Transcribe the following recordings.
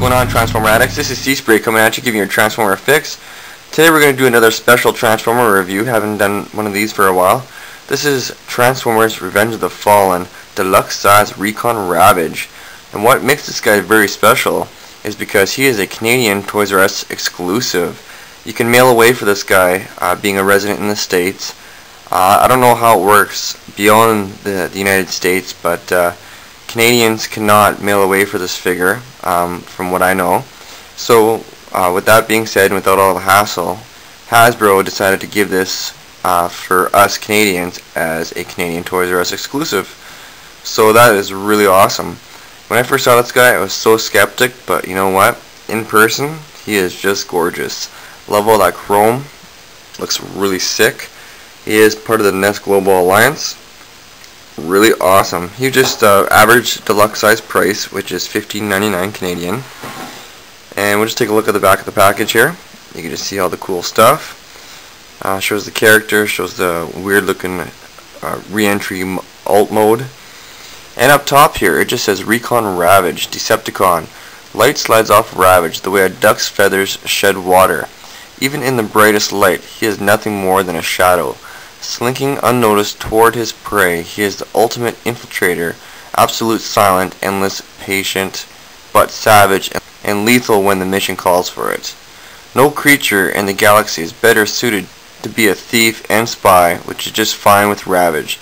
going on, Transformer Addicts? This is C-Spray coming at you, giving you a Transformer fix. Today we're going to do another special Transformer review. Haven't done one of these for a while. This is Transformers Revenge of the Fallen Deluxe Size Recon Ravage. And what makes this guy very special is because he is a Canadian Toys R Us exclusive. You can mail away for this guy, being a resident in the States. I don't know how it works beyond the United States, but Canadians cannot mail away for this figure, from what I know. So, with that being said, and without all the hassle, Hasbro decided to give this for us Canadians as a Canadian Toys R Us exclusive. So that is really awesome. When I first saw this guy, I was so skeptic, but you know what? In person, he is just gorgeous. Love all that chrome. Looks really sick. He is part of the NES Global Alliance. Really awesome. He just average deluxe size price, which is $15.99 Canadian. And we'll just take a look at the back of the package here. You can just see all the cool stuff. Shows the character, shows the weird looking re-entry alt mode. And up top here, it just says Recon Ravage, Decepticon. Light slides off Ravage the way a duck's feathers shed water. Even in the brightest light, he is nothing more than a shadow. Slinking unnoticed toward his prey, he is the ultimate infiltrator, absolute silent, endless, patient, but savage and lethal when the mission calls for it. No creature in the galaxy is better suited to be a thief and spy, which is just fine with Ravage.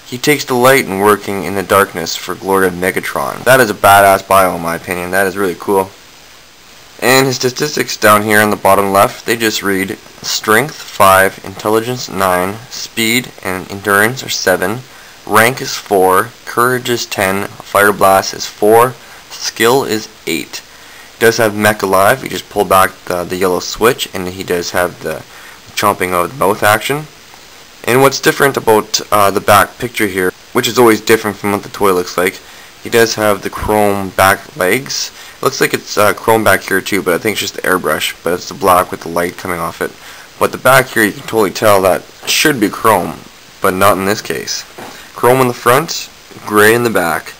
He takes delight in working in the darkness for glory of Megatron. That is a badass bio in my opinion. That is really cool. And his statistics down here on the bottom left, they just read Strength 5, Intelligence 9, Speed and Endurance are 7, Rank is 4, Courage is 10, Fire Blast is 4, Skill is 8. He does have Mech Alive. You just pull back the yellow switch and he does have the chomping of the mouth action. And what's different about the back picture here, which is always different from what the toy looks like, he does have the chrome back legs. It looks like it's chrome back here too, but I think it's just the airbrush, but it's the black with the light coming off it. But the back here, you can totally tell that should be chrome, but not in this case. Chrome in the front, gray in the back.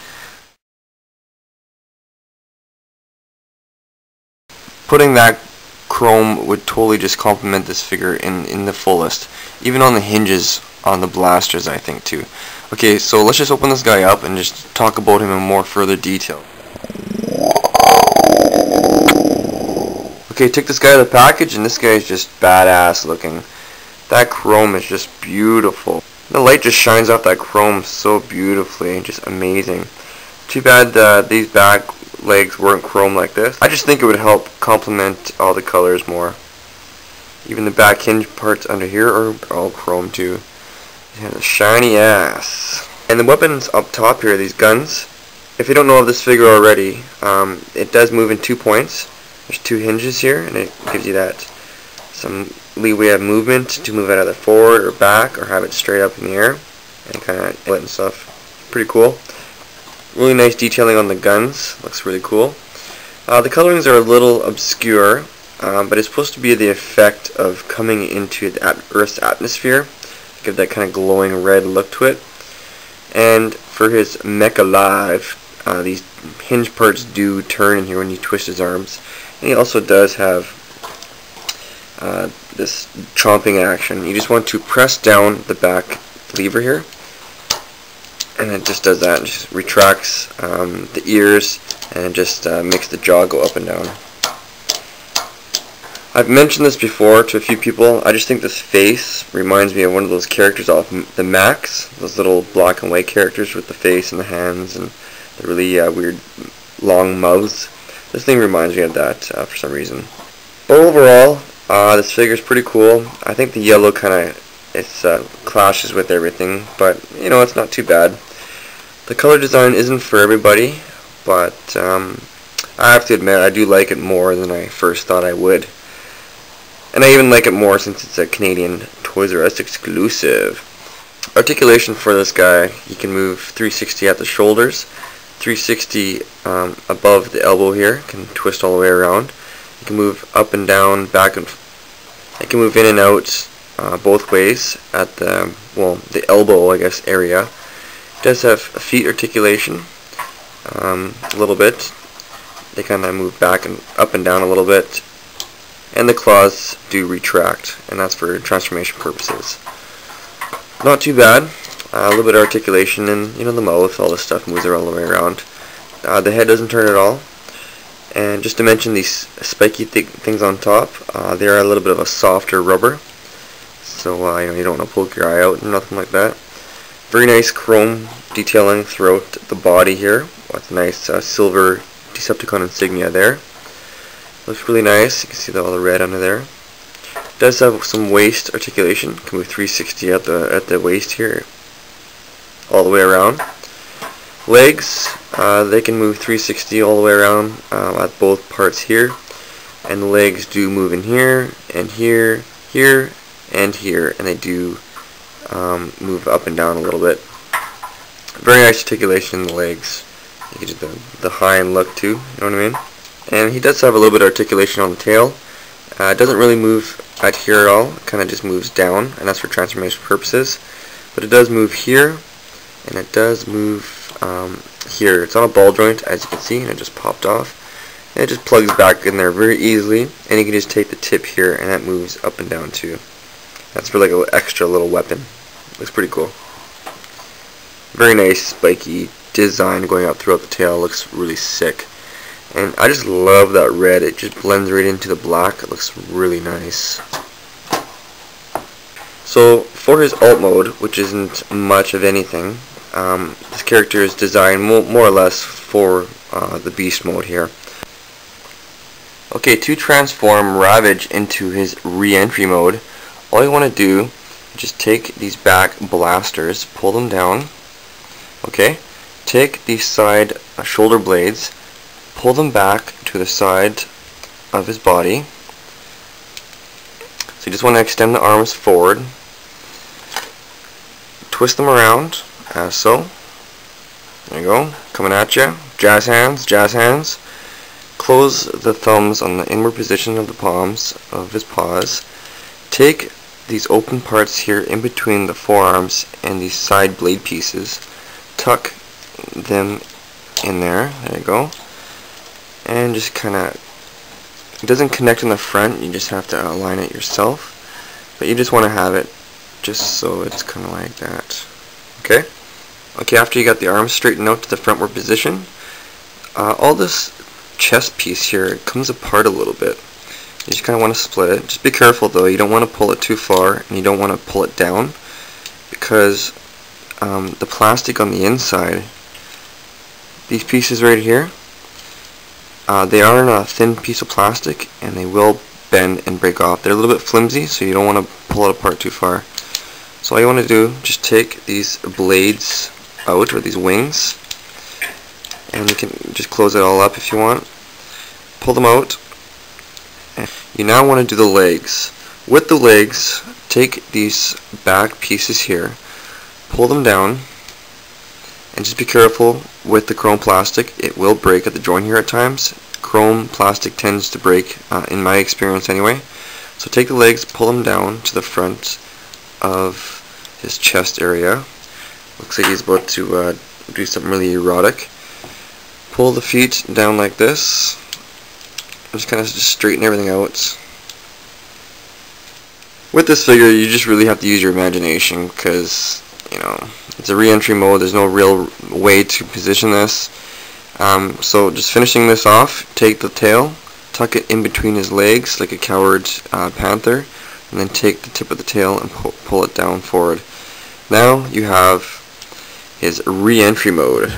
Putting that chrome would totally just complement this figure in the fullest. Even on the hinges on the blasters, I think too. Okay, so let's just open this guy up and just talk about him in more further detail. Okay, take this guy out of the package, and this guy is just badass looking. That chrome is just beautiful. The light just shines off that chrome so beautifully, just amazing. Too bad these back legs weren't chrome like this. I just think it would help complement all the colors more. Even the back hinge parts under here are all chrome too. It has a shiny ass. And the weapons up top here, these guns, if you don't know of this figure already, it does move in 2 points. There's 2 hinges here, and it gives you that some leeway of movement to move it either forward or back, or have it straight up in the air, and kind of and stuff. Pretty cool. Really nice detailing on the guns. Looks really cool. The colorings are a little obscure, but it's supposed to be the effect of coming into the Earth's atmosphere. Give that kind of glowing red look to it. And for his Mech Alive, these hinge parts do turn in here when you twist his arms. And he also does have this chomping action. You just want to press down the back lever here, and it just does that. It just retracts the ears and just makes the jaw go up and down. I've mentioned this before to a few people. I just think this face reminds me of one of those characters off the Max, those little black and white characters with the face and the hands and the really weird long mouths. This thing reminds me of that for some reason. But overall, this figure is pretty cool. I think the yellow kind of clashes with everything, but you know, it's not too bad. The color design isn't for everybody, but I have to admit I do like it more than I first thought I would. And I even like it more since it's a Canadian Toys R Us exclusive. Articulation for this guy, he can move 360 at the shoulders, 360 above the elbow here, can twist all the way around. He can move up and down, back and he can move in and out both ways at the elbow, I guess, area. It does have feet articulation, a little bit. they kind of move back and up and down a little bit, and the claws do retract, and that's for transformation purposes. Not too bad. A little bit of articulation, and the mouth, all this stuff moves all the way around. The head doesn't turn at all. And just to mention these spiky things on top, they are a little bit of a softer rubber, so you don't want to poke your eye out or nothing like that. Very nice chrome detailing throughout the body here, with nice silver Decepticon insignia there. Looks really nice. You can see all the red under there. It does have some waist articulation. Can move 360 at the waist here, all the way around. Legs, they can move 360 all the way around at both parts here, and the legs do move in here and here, here and here, and they do move up and down a little bit. Very nice articulation in the legs. You get the hind look too, you know what I mean? And he does have a little bit of articulation on the tail. It doesn't really move at here at all. It kind of just moves down, and that's for transformation purposes. But it does move here, and it does move here. It's on a ball joint, as you can see, and it just popped off. And it just plugs back in there very easily, and you can just take the tip here, and that moves up and down too. That's for like an extra little weapon. Looks pretty cool. Very nice spiky design going up throughout the tail. Looks really sick. And I just love that red. It just blends right into the black. It looks really nice. So for his alt mode, which isn't much of anything, this character is designed more or less for the beast mode here. Okay, to transform Ravage into his re-entry mode, all you want to do is just take these back blasters, pull them down. Okay, take these side shoulder blades, pull them back to the side of his body. So you just want to extend the arms forward, twist them around as so. There you go, coming at you. Jazz hands, jazz hands. Close the thumbs on the inward position of the palms of his paws. Take these open parts here in between the forearms and these side blade pieces. Tuck them in there. There you go. And just kind of, it doesn't connect in the front, you just have to align it yourself, but you just want to have it just so it's kind of like that. Okay? Okay, after you got the arms straightened out to the frontward position, all this chest piece here comes apart a little bit. You just kind of want to split it. Just be careful though, you don't want to pull it too far, and you don't want to pull it down, because the plastic on the inside, these pieces right here, they are in a thin piece of plastic, and they will bend and break off. They're a little bit flimsy, so you don't want to pull it apart too far. So all you want to do, just take these blades out, or these wings, and you can just close it all up if you want. Pull them out. And you now want to do the legs. With the legs, take these back pieces here, pull them down, and just be careful with the chrome plastic. It will break at the joint here at times. Chrome plastic tends to break, in my experience anyway. So take the legs, pull them down to the front of his chest area. Looks like he's about to do something really erotic. Pull the feet down like this. Just kind of straighten everything out. With this figure, you just really have to use your imagination, because it's a re-entry mode. There's no real way to position this. So just finishing this off, take the tail, tuck it in between his legs like a coward panther, and then take the tip of the tail and pull it down forward. Now you have his re-entry mode.